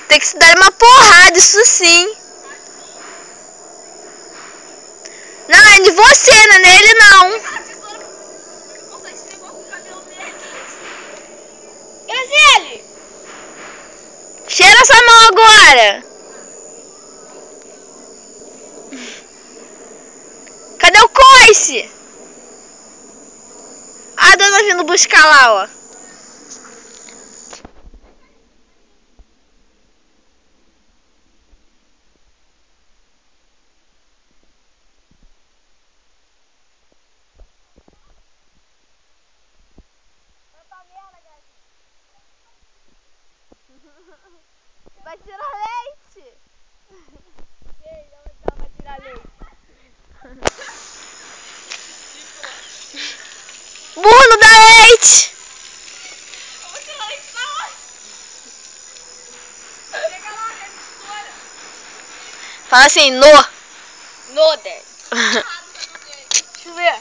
Tem que se dar uma porrada, isso sim. Não, é de você, não é nele não. Graziele! Cheira essa mão agora. Cadê o coice? A dona vindo buscar lá, ó. Vai tirar leite? Vai tirar leite. Burro, não dá leite. Vou tirar leite pra onde? Pega lá, pega a tesoura. Fala assim, no. No, Dad. Deixa eu ver.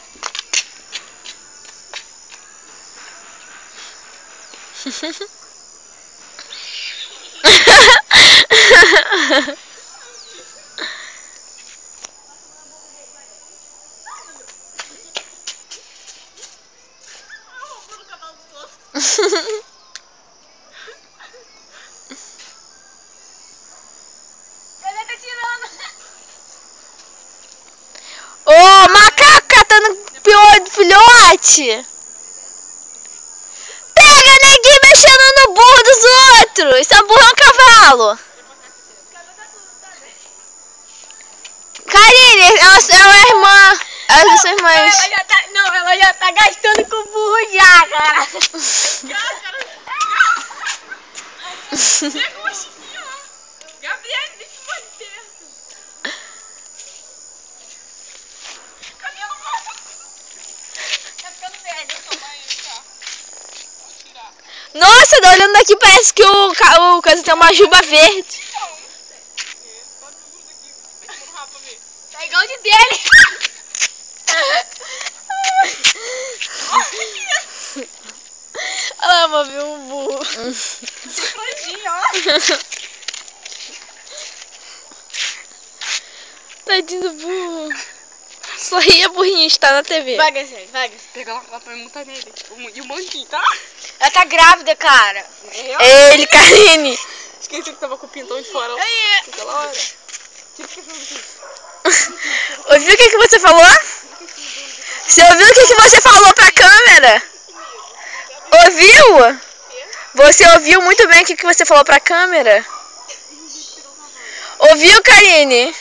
Ele tá tirando. Ô, macaco catando pior do filhote. Pega, neguinho, mexendo no burro dos outros. Esse burro é um cavalo. Karine, ela é irmã. Elas são irmãs. Ela já tá, não, ela já tá gastando com o burro já, cara. Pega o chiquinho lá. Gabriel, deixa eu mais perto. Camila, tá ficando velho o tamanho aí, tá? Vou tirar. Nossa, tá olhando daqui, parece que o coisa tem uma juba verde. Tá igual de dele. Olha lá, vou ver um burro. Franjinho, ó. Tadinho do burro. Sorria, burrinho, está na TV. Vai, Graziele, vai. Pega lá pra montar nele. E o manquinho, tá? Ela tá grávida, cara. Ele, Karine. Esqueci que tava com o pintão de fora. Aí. Aquela hora. Tira o cachorro daqui. Ouviu o que você falou? Você ouviu o que você falou pra câmera? Ouviu? Você ouviu muito bem o que você falou pra câmera? Ouviu, Karine?